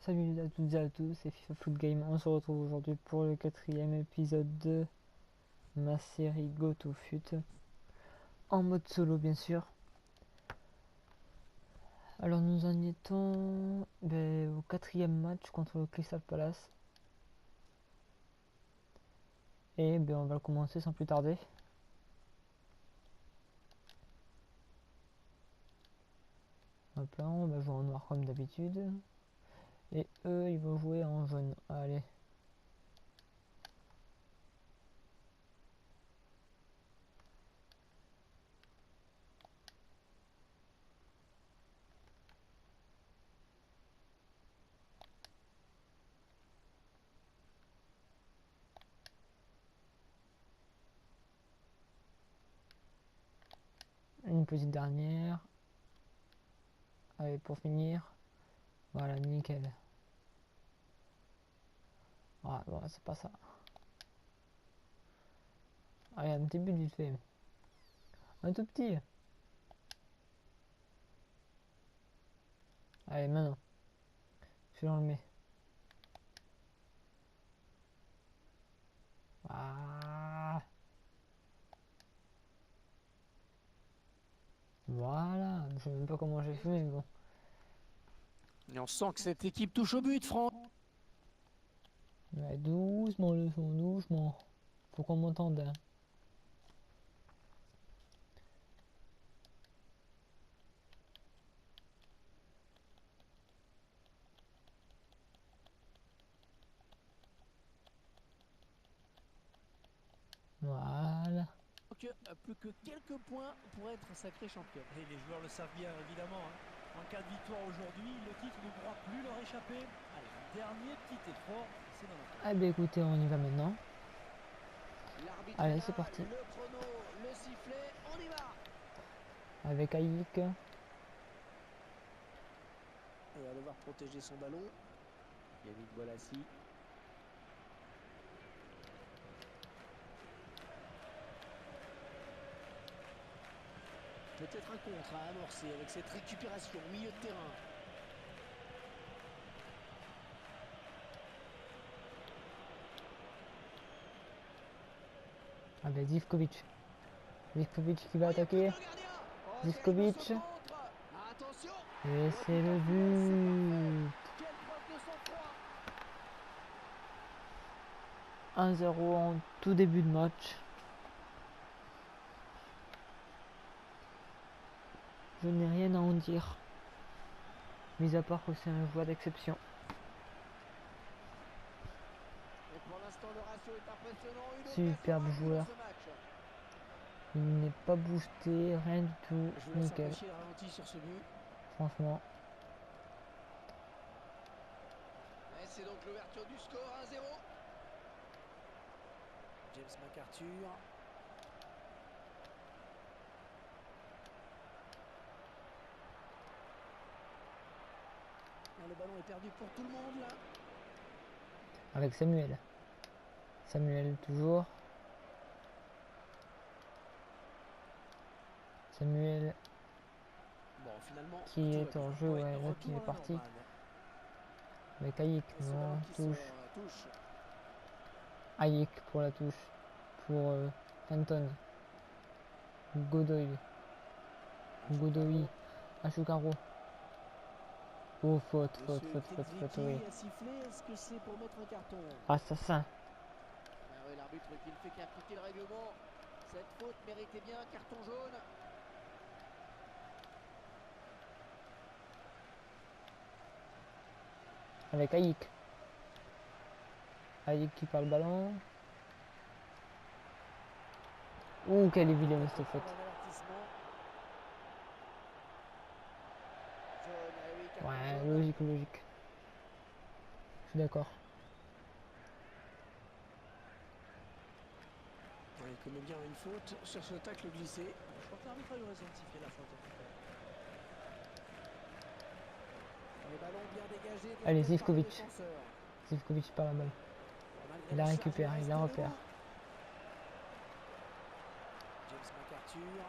Salut à toutes et à tous, c'est FIFA Foot Game. On se retrouve aujourd'hui pour le 4e épisode de ma série Go to Fut. En mode solo, bien sûr. Alors, nous en étions au 4e match contre le Crystal Palace. Et on va le commencer sans plus tarder. Hop là, on va jouer en noir comme d'habitude. Et eux, ils vont jouer en jaune. Allez. Une petite dernière. Allez, pour finir. Voilà, nickel. Ah, bon, c'est pas ça. Allez, un petit but vite fait. Un tout petit. Allez, maintenant. Je le mets. Ah, voilà. Je sais même pas comment j'ai fait, mais bon. Et on sent que cette équipe touche au but, Franck. Ouais, doucement le son, doucement. Faut qu'on m'entende, hein. Voilà. Plus que quelques points pour être sacré champion. Et les joueurs le savent bien, évidemment, hein. En cas de victoire aujourd'hui, le titre ne pourra plus leur échapper. Allez, un dernier petit effort, c'est dans la... Ah écoutez, on y va maintenant. Allez, c'est parti. Le chrono, le sifflet, on y va. Avec Aïk. Et va devoir protéger son ballon. Yannick Bolassi. Peut-être un contre à amorcer avec cette récupération au milieu de terrain. Avec Zivkovic. Zivkovic qui va attaquer. Zivkovic. Et c'est le but. 1-0 en tout début de match. Je n'ai rien à en dire. Mis à part que c'est un joueur d'exception. Superbe joueur. Il n'est pas boosté, rien du tout. Nickel. Franchement. C'est donc l'ouverture du score 1-0. James McArthur. Le ballon est perdu pour tout le monde là. Avec Samuel. Samuel toujours. Samuel Bon, finalement, qui est en jeu, ouais, là qui est parti. Avec Aïk, non, touche. Aïk pour la touche. Pour Anton. Godoy. Godoy. Achukaro. Oh, faute, oui. Assassin. Oui, l'arbitre qui ne fait qu'appliquer le règlement. Cette faute méritait bien un carton jaune. Avec Aïk. Aïk qui perd le ballon. Ouh, quelle est vilaine cette faute. Ouais, logique. Je suis d'accord. Il commet bien une faute sur ce tacle glissé. Je crois que l'arbitre a eu raison de siffler la faute en tout cas. Le ballon bien dégagé. Allez, Zivkovic. Zivkovic par la balle. Il la récupère, il la repère. James McArthur.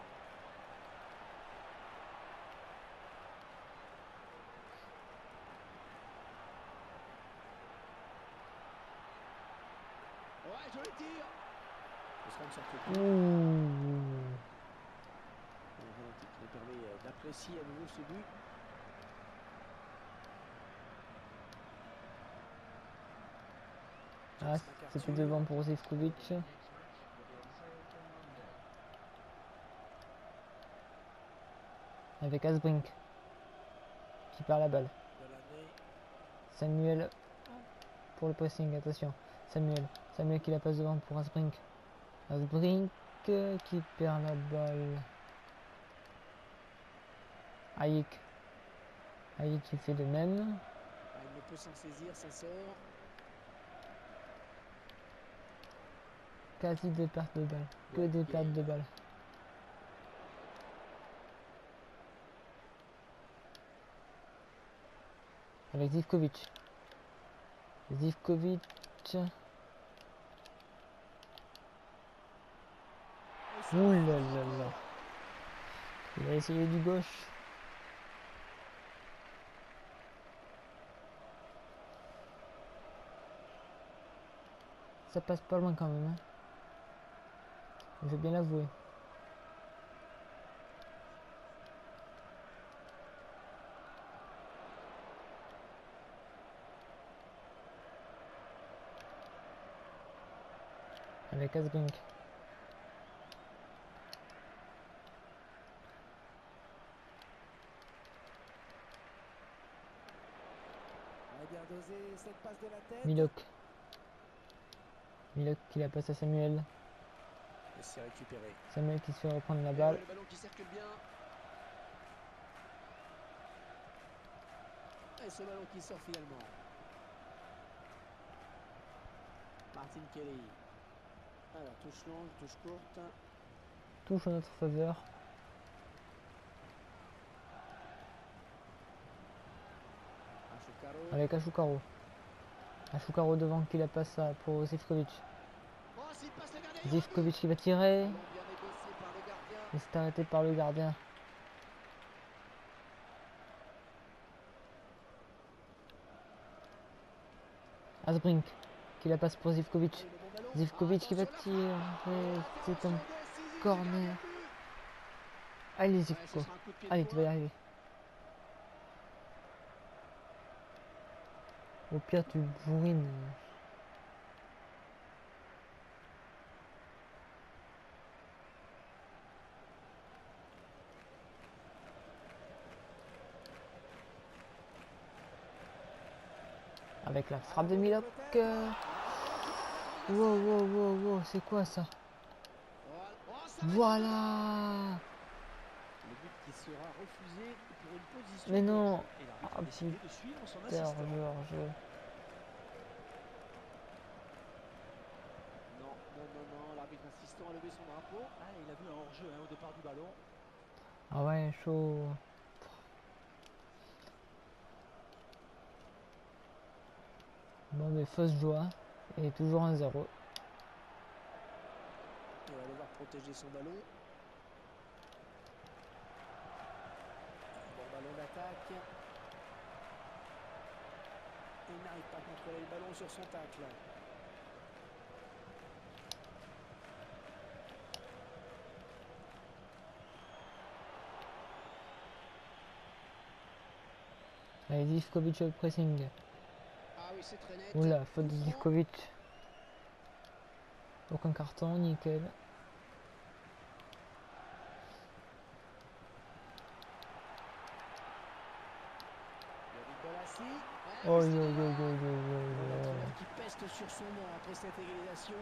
joli tir. Ce sera une sortie de coup. Ouh. Un ralenti qui nous permet d'apprécier à nouveau ce but. Ah, c'était devant pour Zivkovic. Avec Asbrink qui perd la balle. Samuel pour le pressing, attention. Samuel qui la passe devant pour Asbrink. Asbrink qui perd la balle. Aïk qui fait de même. Ah, il ne peut s'en saisir, ça sort. Quasi des pertes de balles. Que Ouais, des pertes de balles. Avec Zivkovic. Ouh là là là. Il a essayé du gauche. Ça passe pas loin quand même. Hein. Je vais bien l'avouer. Avec Asbrink. Bien dosé, cette passe de la tête. Milok qui la passe à Samuel. Et c'est récupéré. Samuel qui se fait reprendre la Et balle. ouais, le ballon qui circule bien. Et ce ballon qui sort finalement. Martin Kelly. Alors, touche longue, touche courte. Touche en notre faveur. Achukaro. Avec Achukaro. Achukaro devant qui la passe pour Zivkovic. Oh, s'il passe le gardien. Zivkovic qui va tirer. Ballon bien négocié par le gardien. Il s'est arrêté par le gardien. Asbrink qui la passe pour Zivkovic. Allez, le bon ballon. Zivkovic qui va Attention, la tirer. frappe. C'est un Attention, décisif, corner. il y a but. Allez Ouais, ce Zivko. sera un coup de pied de Allez, tu vas y poing. arriver. Au pire, tu bourrines. Avec la frappe de Milok. Wow, c'est quoi ça? Voilà. Le but qui sera refusé pour une position. Mais non. Et l'arbitre Ah a décidé de suivre son assistant. hors-jeu. Non, l'arbitre assistant a levé son drapeau. Ah, il a vu un hors-jeu au départ du ballon. Ah ouais, chaud. Bon, mais fausse joie. Et toujours 1-0. Il va devoir protéger son ballon. Bon ballon d'attaque. Il n'arrive pas à contrôler le ballon sur son tacle. Allez, Zivkovic au pressing. Ah oui, c'est très net. Oula, faute de Zivkovic. Aucun carton, nickel. Oh, Qui peste sur son banc après cette égalisation.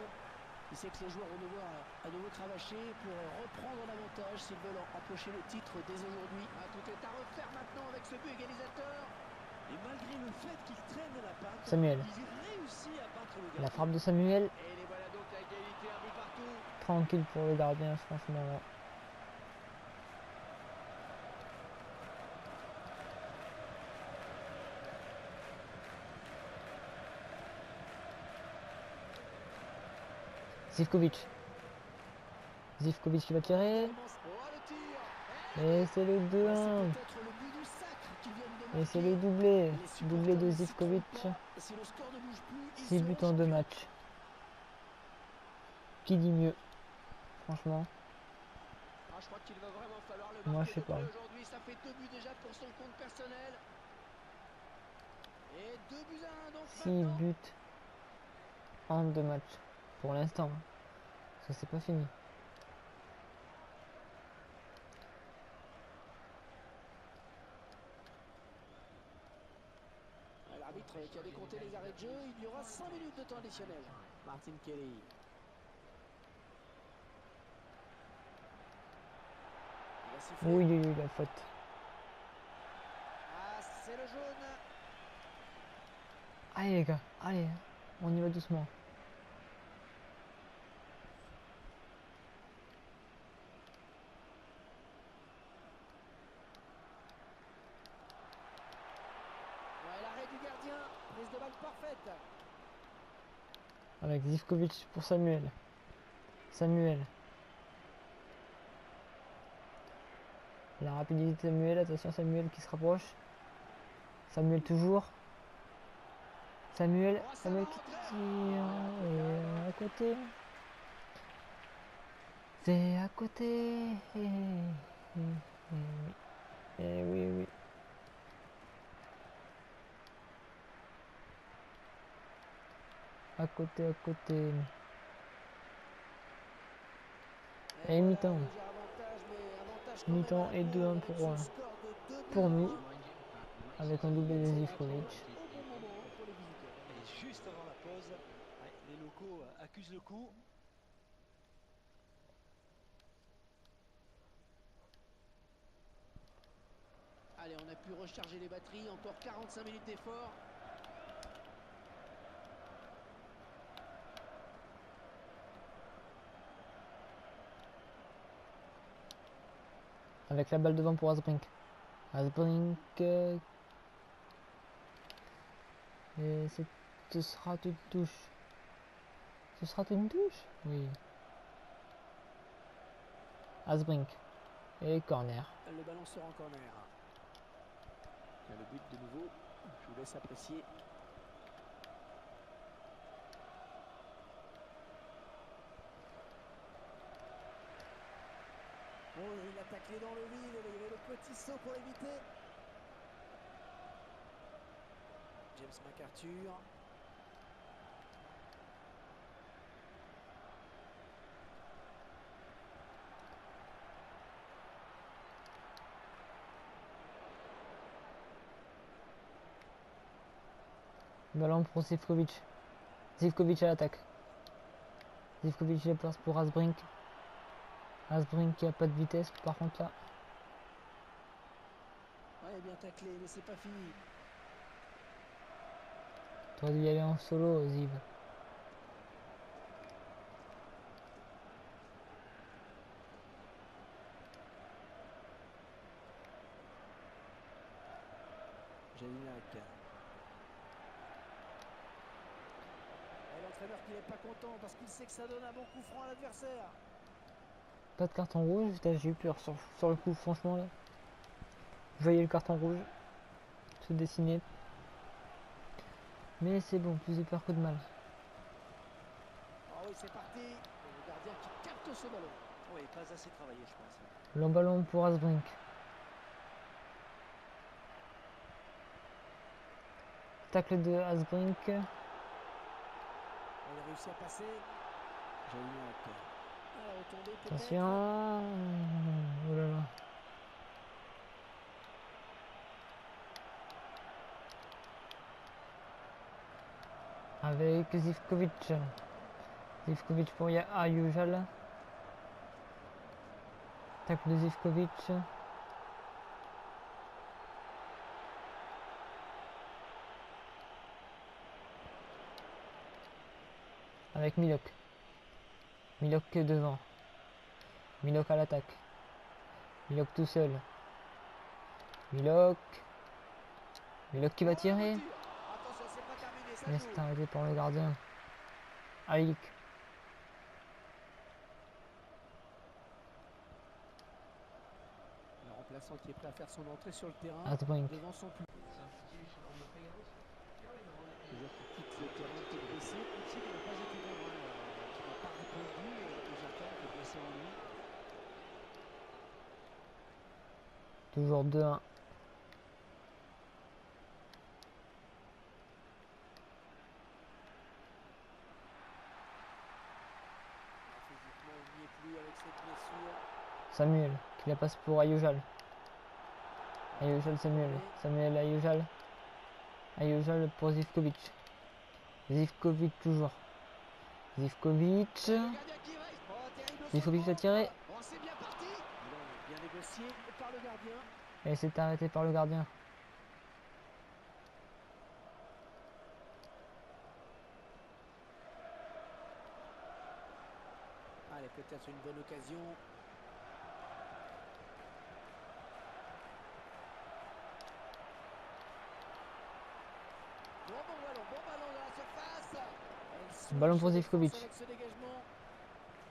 Il sait que les joueurs vont devoir à nouveau cravacher pour reprendre l'avantage s'ils veulent empocher le titre dès aujourd'hui. Ah, tout est à refaire maintenant avec ce but égalisateur. Et malgré le fait qu'il traîne la patte, Samuel. il réussit à battre le gardien. La frappe de Samuel. Et les voilà donc à égalité, un but partout. Tranquille pour le gardien, franchement là. Zivkovic qui va tirer. Et c'est le 2-1. Et c'est le doublé. Doublé de Zivkovic. 6 buts en 2 matchs. Qui dit mieux? Franchement, Ah, je crois qu'il va vraiment falloir le moi marquer je sais pas. aujourd'hui. Ça fait 2 buts déjà pour son compte personnel. Et 2 buts à 1 donc 6 maintenant. buts en 2 matchs pour l'instant. Parce que c'est pas fini. L'arbitre qui a décompté les arrêts de jeu, il y aura 5 minutes de temps additionnel. Martin Kelly. Il va siffler. Oui, oui, oui, la faute. Ah, c'est le jaune. Allez les gars, allez, on y va doucement. Ouais, l'arrêt du gardien. Prise de balle parfaite. Avec Zivkovic pour Samuel. Samuel. La rapidité de Samuel, attention Samuel qui se rapproche. Samuel toujours. Samuel, Oh, ça Samuel va qui rentrer. tire. Oh, Et à côté. C'est à côté. Et oui, oui. À côté, à côté. Et voilà, mi-temps. léger avantage, mais avantage quand même Mi-temps et à 2-1 avec ce score de 2 buts pour à nous. 1. Avec un doublé de C'est Zivkovic. rentré au bon moment pour les visiteurs. Et juste avant la pause, ouais, les locaux accusent le coup. Allez, on a pu recharger les batteries. Encore 45 minutes d'effort. Avec la balle devant pour Asbrink. Asbrink. Et ce sera une touche. Ce sera une touche? Oui. Asbrink. Et corner. Le ballon sort en corner. Il y a le but de nouveau. Je vous laisse apprécier. Oh, il a taclé dans le vide. Il y avait le petit saut pour éviter. James McArthur. Ballon pour Zivkovic. Zivkovic à l'attaque. Zivkovic la place pour Asbrink. Asbrink qui a pas de vitesse par contre là. Ouais, bien taclé, mais c'est pas fini. T'aurais dû y aller en solo, Ziv. Jelinek. Et l'entraîneur qui n'est pas content parce qu'il sait que ça donne un bon coup franc à l'adversaire. Pas de carton rouge, putain, j'ai eu peur sur le coup, franchement là. Je voyais le carton rouge se dessiner. Mais c'est bon, plus de peur que de mal. Ah oui, c'est parti. Et le gardien qui capte ce ballon. Oui, pas assez travaillé, je pense. Long ballon pour Asbrink. Tacle de Asbrink. Il a réussi à passer. Jelinek. Ah, retombé peut-être. Attention. Oh là là. Avec Zivkovic. Zivkovic pour Ayujal. Tacle de Zivkovic. Avec Milok. Milok devant. Milok à l'attaque. Milok tout seul. Milok. Milok qui va tirer. Attention, c'est pas terminé, ça Mais joue. c'est arrêté par le gardien. Aïk. Le remplaçant qui est prêt à faire son entrée sur le terrain. Asbrink. Devant son public. Le joueur qui quitte le terrain, qui est blessé. On sait qu'il n'a pas été bon, qui n'a pas répondu aux attentes placées en lui. Toujours 2-1. Physiquement, il n'y est plus avec cette blessure. Samuel qui la passe pour Ayojal. Ayojal Samuel. Samuel Ayojal. Ayojal pour Zivkovic. Zivkovic toujours. Zivkovic. Le gardien qui reste. Oh, terrible Zivkovic a tiré. Oh, c'est bien parti. Bien négocié par le gardien. Et c'est arrêté par le gardien. Allez, peut-être une bonne occasion. Bon ballon dans la surface. Ballon pour Zivkovic. Avec ce dégagement.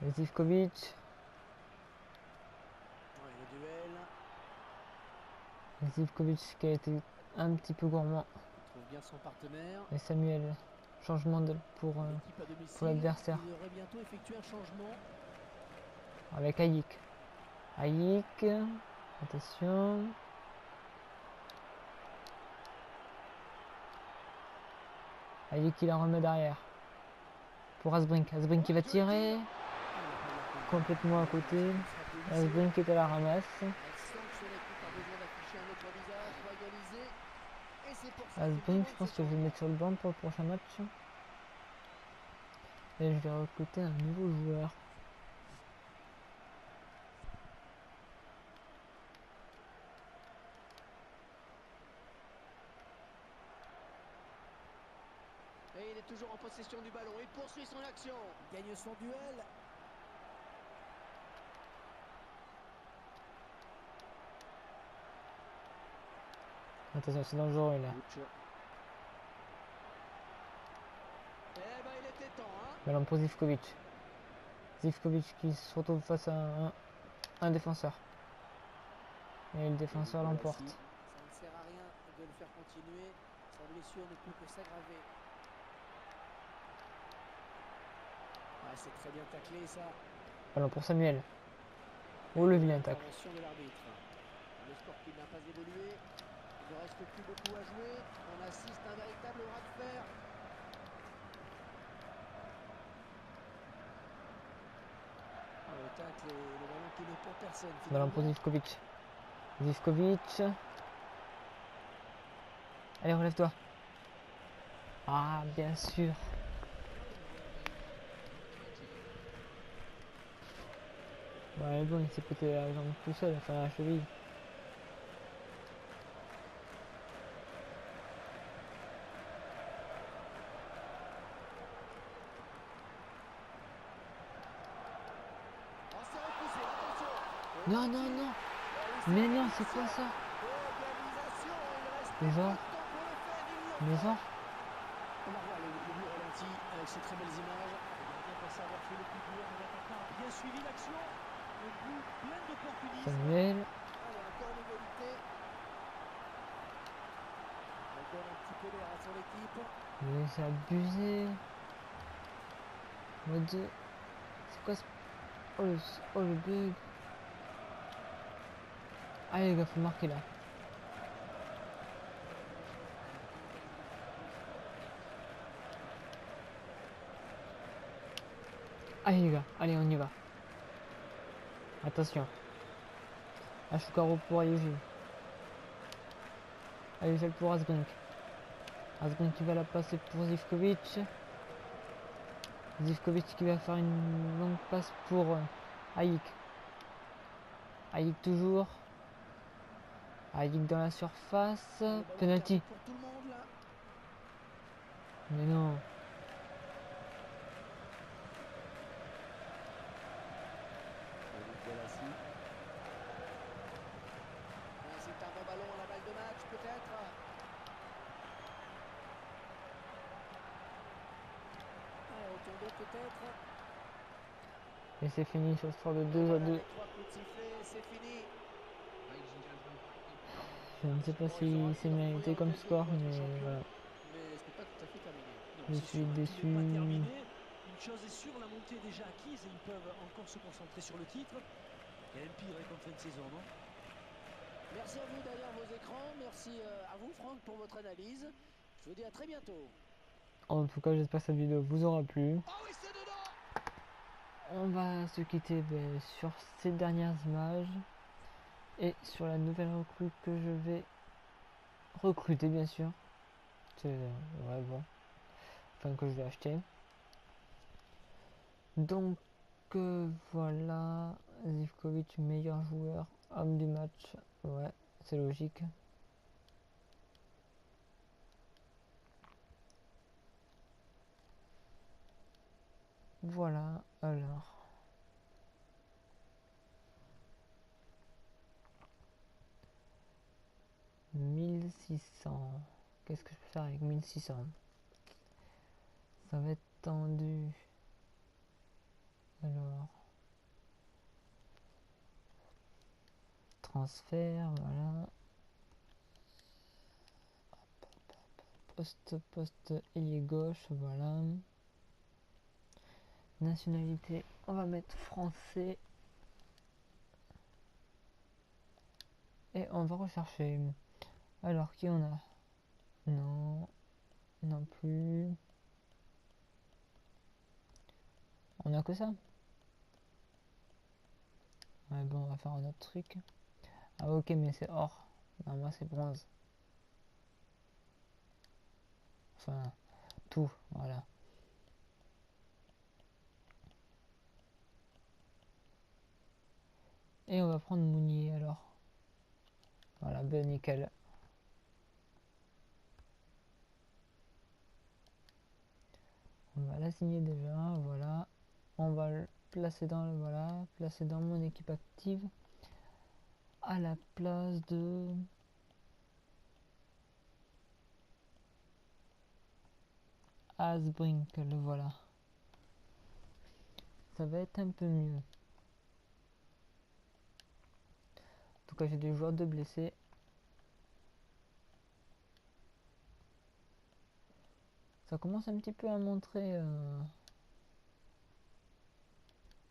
Et Zivkovic. Ouais, le duel. Zivkovic qui a été un petit peu gourmand. Il trouve bien son partenaire. Et Samuel. Changement pour L'équipe à domicile, l'adversaire. il devrait bientôt effectuer un changement. Avec Ayik. Ayik. Attention. Ayik qui la remet derrière. Pour Asbrink. Asbrink qui va tirer. Complètement à côté. Asbrink qui est à la ramasse. Elle sent que son équipe a besoin d'afficher un autre visage pour égaliser. Et c'est pour ça Asbrink, je pense que je vais le mettre sur le banc pour le prochain match. Et je vais recruter un nouveau joueur. Et il est toujours en possession du ballon. Il poursuit son action. Il gagne son duel. Attention, c'est dangereux là. Eh ben, il était temps, hein. Ballon pour Zivkovic. Zivkovic qui se retrouve face à un défenseur. Et le défenseur l'emporte. Ça ne sert à rien de le faire continuer. Sa blessure ne peut que s'aggraver. Ouais, c'est très bien taclé ça. Ballon pour Samuel. Oh le vilain tacle. Intervention de l'arbitre. Le sport qui n'a pas évolué. Il ne reste plus beaucoup à jouer. On assiste à un véritable raz de fer. Le tacle et le ballon qui n'est pour personne. Ballon pour Zivkovic. Zivkovic. Allez, relève-toi. Ah, bien sûr. Ouais, bon, il s'est pété la jambe tout seul, enfin la cheville. Oh, c'est repoussé, attention. Non, non, non. Mais non, c'est quoi ça? Organisation, il reste Mais genre, temps pour le faire, il le mais fait. genre. On va voir le but ralenti avec ces très belles images. Bien pensé avoir fait le coup dur, mais l'attaquant a bien suivi l'action. Le but plein d'opportunisme. Samuel. Allez, encore une égalité. Elle donne un petit peu d'air à son équipe. Mais c'est abusé. Mode. C'est quoi ce. Oh le bug. Allez les gars, faut marquer là. Allez les gars, allez on y va. Attention. Ashukaro pour Ayuji. Ayuji pour Asbrink. Asbrink qui va la passer pour Zivkovic. Zivkovic qui va faire une longue passe pour Ayik. Ayik toujours. Ayik dans la surface. Penalty. Pour tout le monde là. Mais non. C'est un bon ballon à la balle de match peut-être. Autour d'eux peut-être. Et c'est fini sur ce score de 2-2. Voilà, les 3 coups de sifflet, c'est fini. Je ne sais pas si c'est mérité comme score, mais voilà. Mais c'est pas tout à fait terminé. Non, Je c'est suis sûr qu'il déçu. n'est pas terminé. Une chose est sûre, la montée est déjà acquise et ils peuvent encore se concentrer sur le titre. Il y a un pire comme fin de saison, non? Merci à vous derrière vos écrans. Merci à vous, Franck, pour votre analyse. Je vous dis à très bientôt. En tout cas, j'espère que cette vidéo vous aura plu. Oh oui, c'est dedans! On va se quitter sur ces dernières images et sur la nouvelle recrue que je vais recruter, bien sûr. C'est ouais, bon. Enfin, que je vais acheter. Donc voilà, Zivkovic meilleur joueur, homme du match, ouais, c'est logique. Voilà, alors. « 1600. Qu'est-ce que je peux faire avec 1600? Ça va être tendu. Alors. Transfert, voilà. Poste, ailier gauche, voilà. Nationalité, on va mettre français. Et on va rechercher. Alors, qui on a? Non, non plus. On a que ça? Ouais, bon, on va faire un autre truc. Ah, ok, mais c'est or. Non, moi, c'est bronze. Enfin, tout, voilà. Et on va prendre Mounier alors. Voilà, ben nickel. On va l'assigner déjà, voilà. On va le placer dans le, voilà, placer dans mon équipe active à la place de Asbrink, le voilà. Ça va être un peu mieux. En tout cas, j'ai des joueurs de blessés. Ça commence un petit peu à montrer.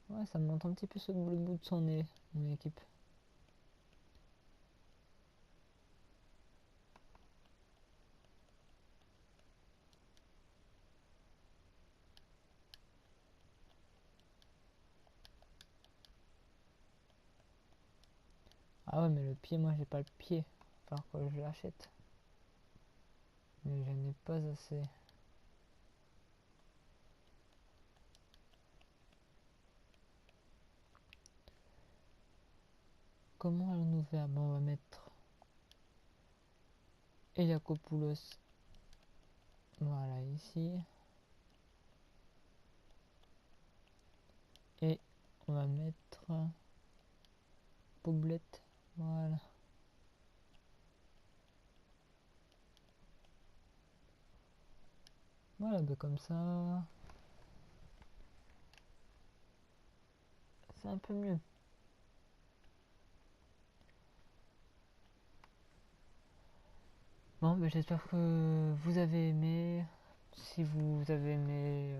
Ouais, ça me montre un petit peu sur le bout de son nez, mon équipe. Ah ouais, mais le pied, moi j'ai pas le pied. Alors que je l'achète. Mais je n'ai pas assez. Comment allons-nous faire? Bon, on va mettre Eliakopoulos. Voilà, ici. Et on va mettre Poblette. Voilà. Voilà, ben comme ça. C'est un peu mieux. Bon, ben j'espère que vous avez aimé. Si vous avez aimé,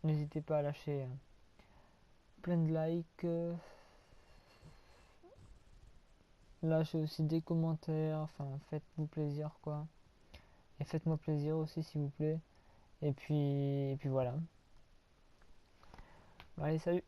n'hésitez pas à lâcher plein de likes. Lâchez aussi des commentaires. Enfin, faites-vous plaisir, quoi. Et faites-moi plaisir aussi, s'il vous plaît. Et puis voilà. Allez, salut!